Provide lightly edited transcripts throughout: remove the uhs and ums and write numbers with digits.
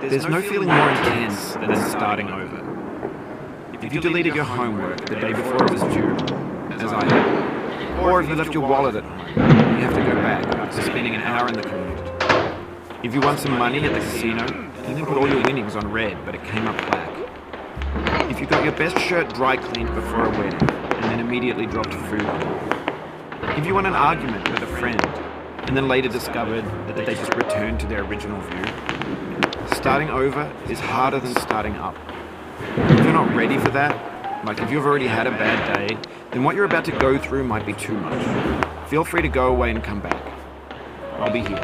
There's no feeling more intense than starting over. If you deleted your homework the day before it was due, as I had, or if you left your wallet at home, you have to go back after spending an hour in the commute. If you won some money at the casino, and then put all your winnings on red, but it came up black. If you got your best shirt dry cleaned before a wedding, and then immediately dropped food. If you won an argument with a friend, and then later discovered that they just returned to their original view. Starting over is harder than starting up. If you're not ready for that, like if you've already had a bad day, then what you're about to go through might be too much. Feel free to go away and come back. I'll be here.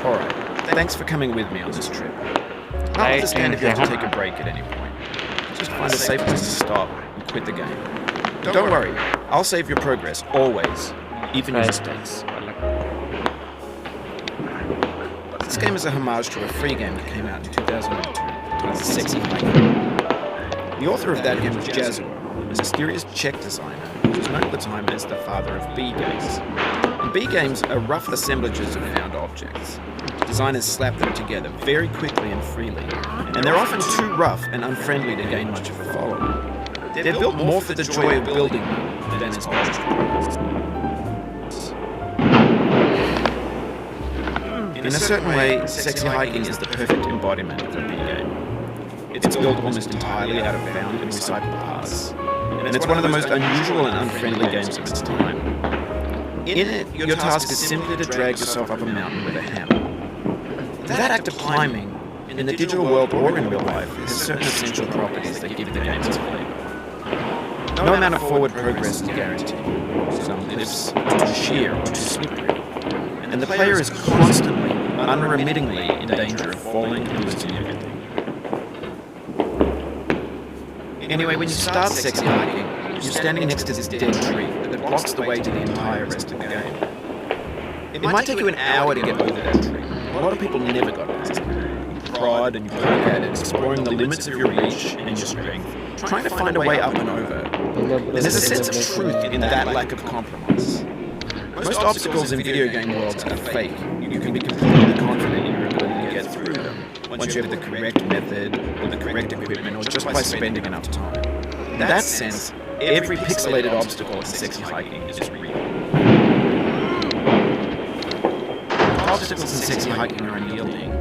Alright, thanks for coming with me on this trip. I'll understand if you have to take a break at any point. Just find a safe place to stop and quit the game. Don't worry, I'll save your progress, always, even your mistakes. This game is a homage to a free game that came out in 2002, titled Sexy Hiking. The author of that game was Jazzo, a mysterious Czech designer who was known at the time as the father of B-games. And B-games are rough assemblages of found objects. Designers slap them together very quickly and freely, and they're often too rough and unfriendly to gain much of a following. They're built more for the joy of building them than as objects. In a certain way, Sexy Hiking is the perfect embodiment of a B-game. It's built almost entirely out of bound and recycled parts, and it's one of the most unusual and unfriendly games of its time. In it, your task is simply to drag yourself up a mountain with a hammer. That act of climbing, in the digital world or in real life, has certain essential properties that give the game its flavor. No amount of forward progress is guaranteed. Some lifts are too sheer or too slippery, and the player is constantly, unremittingly in danger of falling and losing everything. Anyway, when you start Sexy Hiking, you're standing next to this dead tree that blocks the way to the entire rest of the game. It might take you an hour to get over that tree. A lot of people never got past it. You prod and you poke at it, exploring the limits of your reach and your strength, trying to find a way up and over. There's a sense of truth in that lack of compromise. Most obstacles in video game worlds are fake. You can be completely confident in your ability to get through them once you have the correct method, or the correct equipment, or just by spending enough time. In that sense, every pixelated obstacle in Sexy Hiking is real. Obstacles in Sexy Hiking are unyielding,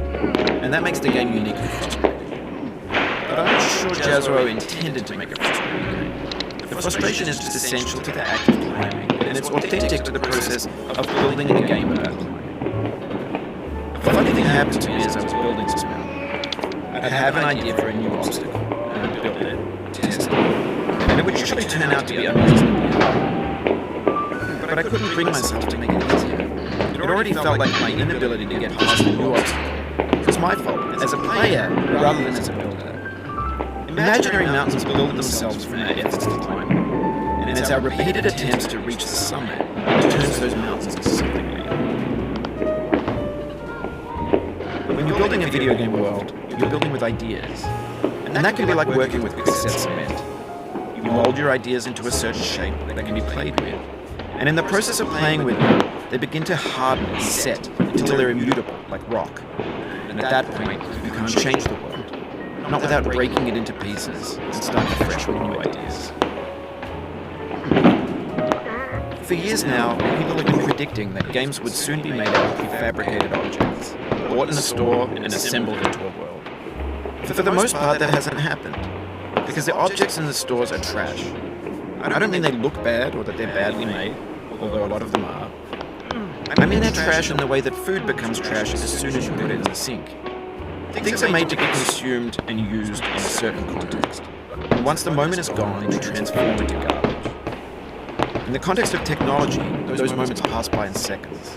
and that makes the game uniquely frustrating. But I'm not sure Jazzo intended to make a frustrating game. The frustration is just essential to the act of climbing, and it's authentic to the process of building a game about climbing. A funny thing happened to me as I was building this mountain. I'd have an idea for a new obstacle, and I'd build it, test it, and it would usually turn out to be amazingly hard. But I couldn't bring myself to make it easier. It already felt like my inability to get past the new obstacle. It was my fault, as a player, rather than as a builder. Imaginary mountains build themselves from our efforts to climb, and it's our repeated attempts to reach the summit that turns those mountains into something real. When you're building a video game world, you're building with ideas, and that can be like working with quickset cement. You mold your ideas into a certain shape that can be played with, and in the process of playing with them, they begin to harden and set until they're immutable, like rock. And at that point, you can't change the world. Not without breaking it into pieces and starting fresh with new ideas. For years now, people have been predicting that games would soon be made out of prefabricated objects, bought in a store and assembled into a world. For the most part, that hasn't happened, because the objects in the stores are trash. I don't mean they look bad or that they're badly made, although a lot of them are. I mean they're trash in the way that food becomes trash as soon as you put it in the sink. Things are made to be consumed and used in a certain context. And once the moment is gone, they transform into garbage. In the context of technology, those moments pass by in seconds.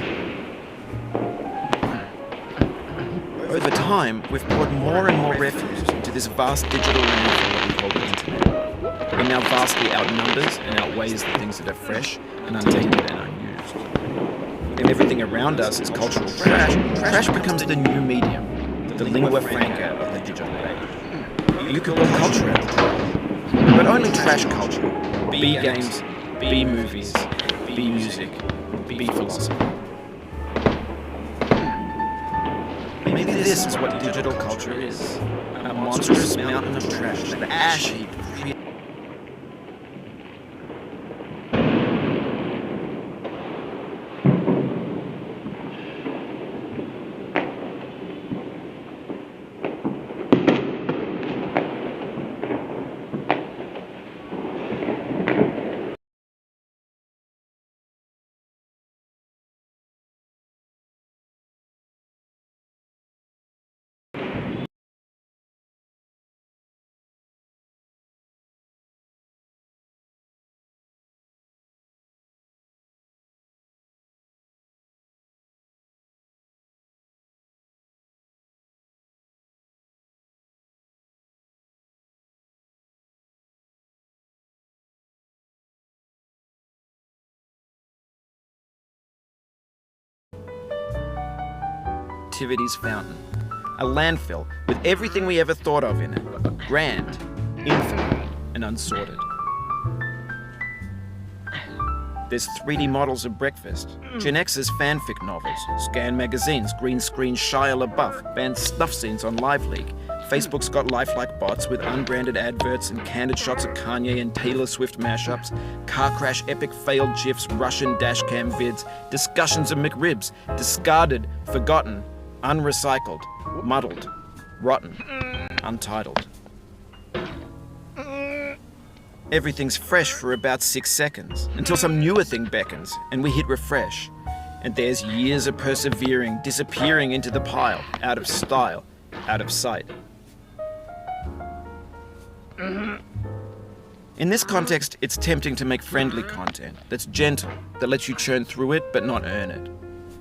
Over time, we've poured more and more refuse into this vast digital landfill that we call the internet. It now vastly outnumbers and outweighs the things that are fresh and untainted and unused. If everything around us is cultural trash, trash becomes the new medium. The lingua franca of the digital age. You can build culture out of it, but only trash culture. B games, B movies, B music, B philosophy. This is what digital culture is. A monstrous mountain of trash, the ash heap. Activities fountain. A landfill with everything we ever thought of in it. Grand, infinite, and unsorted. There's 3D models of breakfast, Gen X's fanfic novels, scan magazines, green screen Shia LaBeouf, banned snuff scenes on Live League. Facebook's got lifelike bots with unbranded adverts and candid shots of Kanye and Taylor Swift mashups, car crash epic failed GIFs, Russian dashcam vids, discussions of McRibs, discarded, forgotten, unrecycled, muddled, rotten, untitled. Everything's fresh for about 6 seconds, until some newer thing beckons, and we hit refresh. And there's years of persevering, disappearing into the pile, out of style, out of sight. In this context, it's tempting to make friendly content that's gentle, that lets you churn through it but not earn it.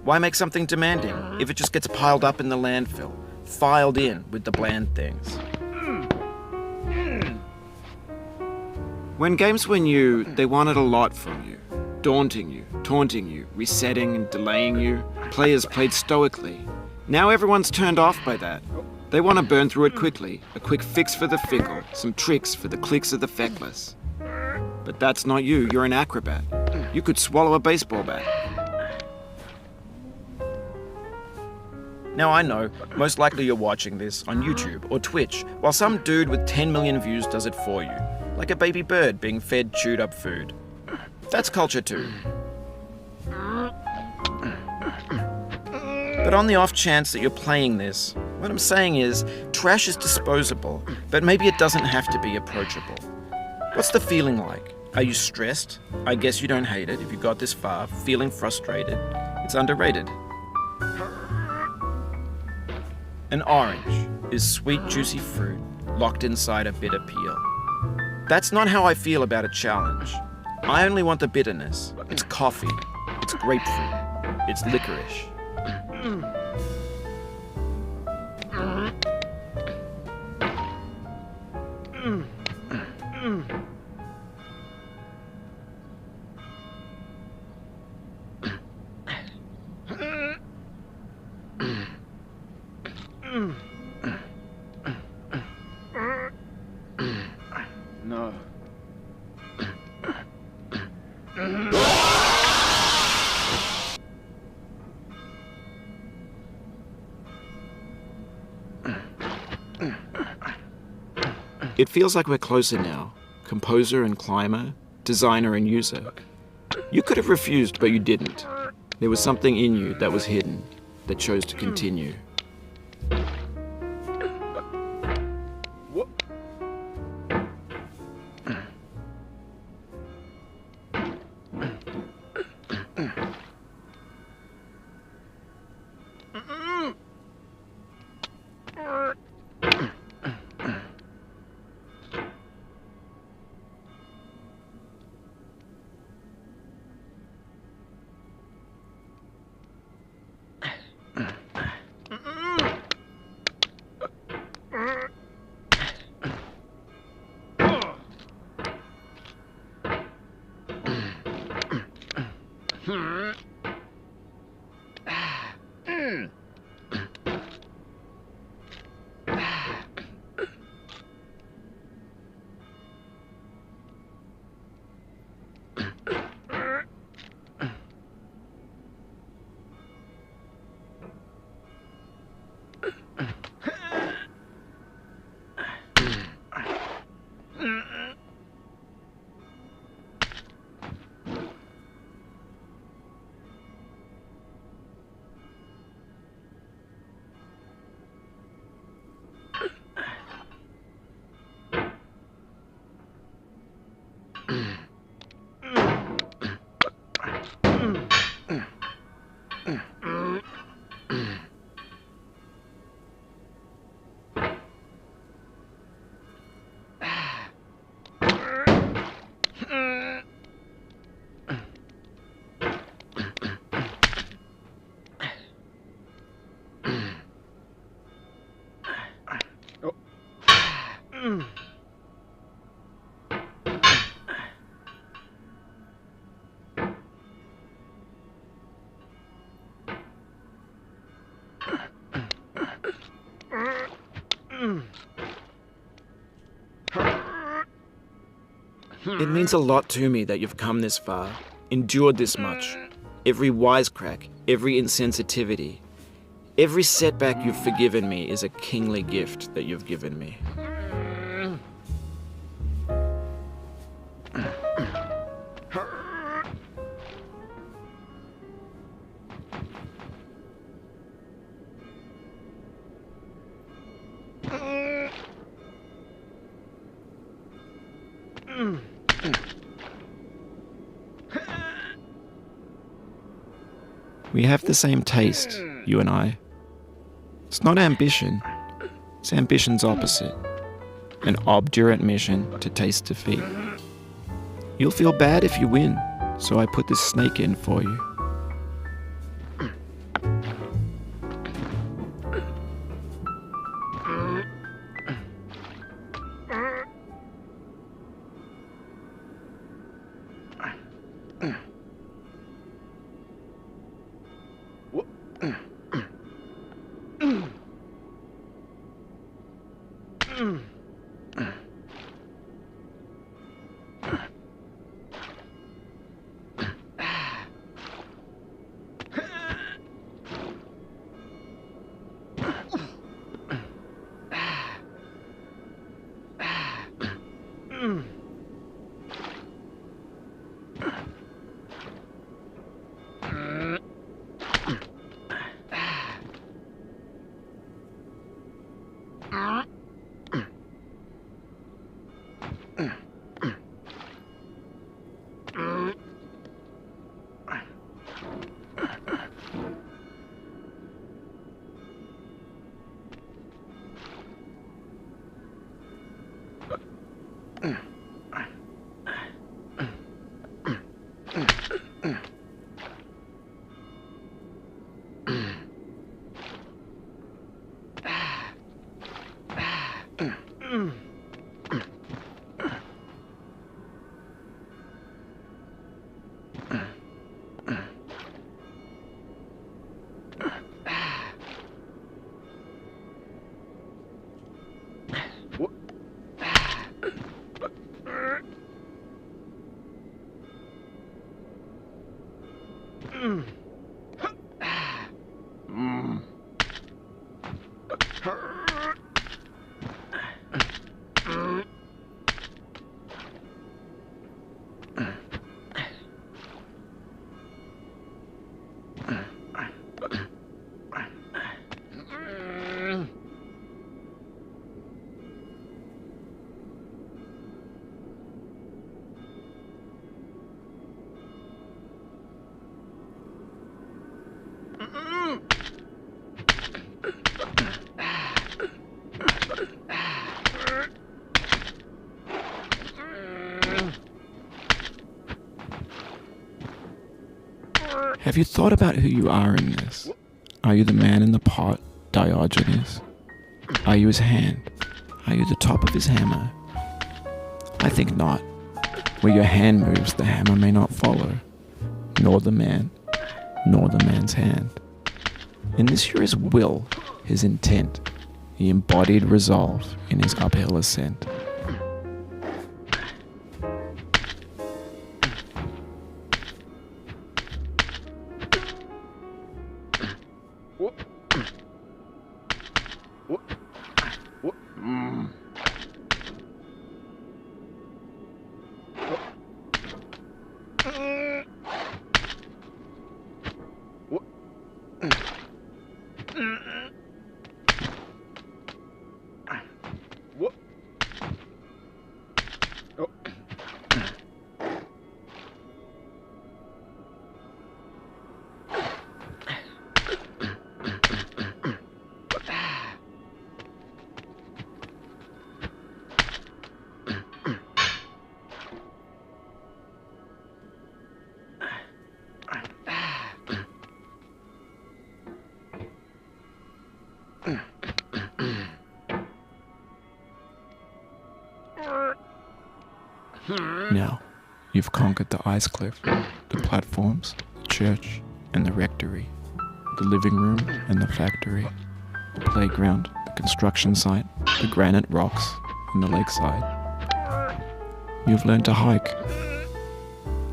Why make something demanding if it just gets piled up in the landfill, filed in with the bland things? When games were new, they wanted a lot from you. Daunting you, taunting you, resetting and delaying you. Players played stoically. Now everyone's turned off by that. They want to burn through it quickly, a quick fix for the fickle, some tricks for the clicks of the feckless. But that's not you, you're an acrobat. You could swallow a baseball bat. Now I know, most likely you're watching this on YouTube or Twitch, while some dude with 10 million views does it for you. Like a baby bird being fed chewed up food. That's culture too. But on the off chance that you're playing this, what I'm saying is, trash is disposable, but maybe it doesn't have to be approachable. What's the feeling like? Are you stressed? I guess you don't hate it if you got this far, feeling frustrated. It's underrated. An orange is sweet, juicy fruit locked inside a bitter peel. That's not how I feel about a challenge. I only want the bitterness. It's coffee. It's grapefruit. It's licorice. No. It feels like we're closer now. Composer and climber, designer and user. You could have refused, but you didn't. There was something in you that was hidden, that chose to continue. It means a lot to me that you've come this far, endured this much. Every wisecrack, every insensitivity, every setback you've forgiven me is a kingly gift that you've given me. We have the same taste, you and I. It's not ambition, it's ambition's opposite. An obdurate mission to taste defeat. You'll feel bad if you win, so I put this snake in for you. Have you thought about who you are in this? Are you the man in the pot, Diogenes? Are you his hand? Are you the top of his hammer? I think not. Where your hand moves, the hammer may not follow, nor the man, nor the man's hand. In this you're his will, his intent, the embodied resolve in his uphill ascent. Now, you've conquered the ice cliff, the platforms, the church, and the rectory, the living room and the factory, the playground, the construction site, the granite rocks, and the lakeside. You've learned to hike.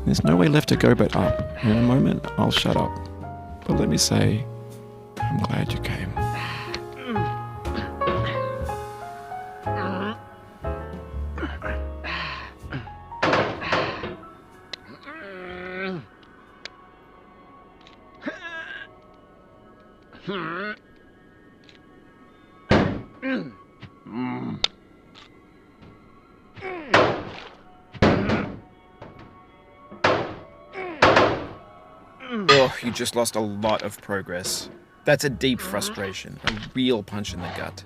There's no way left to go but up. In a moment, I'll shut up. But let me say, I'm glad you came. Oh, you just lost a lot of progress. That's a deep frustration, a real punch in the gut.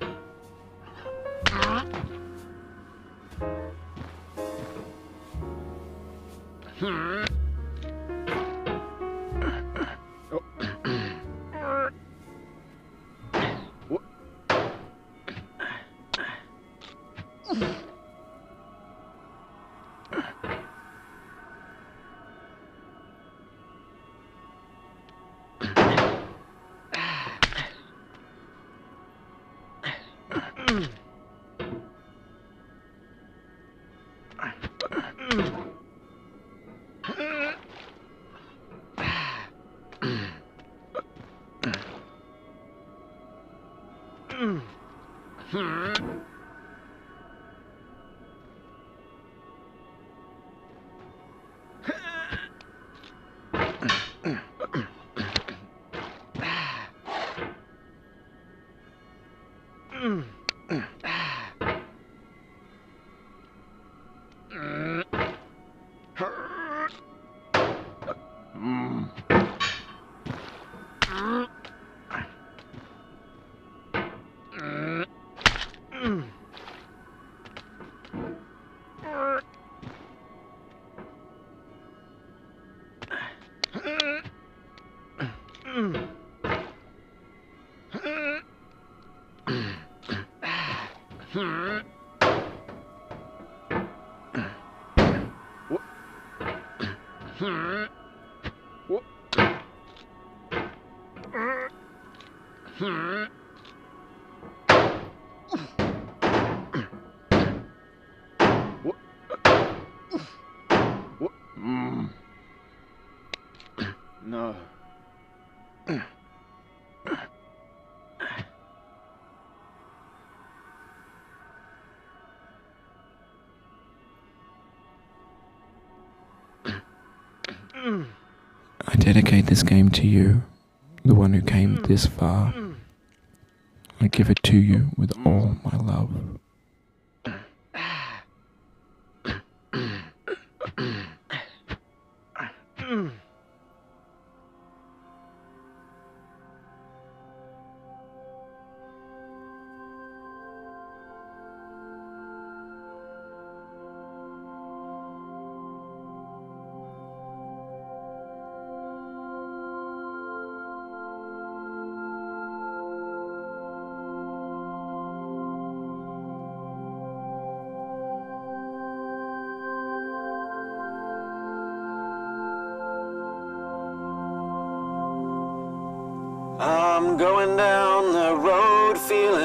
No. I dedicate this game to you, the one who came this far. I give it to you with all my love. I'm going down the road feeling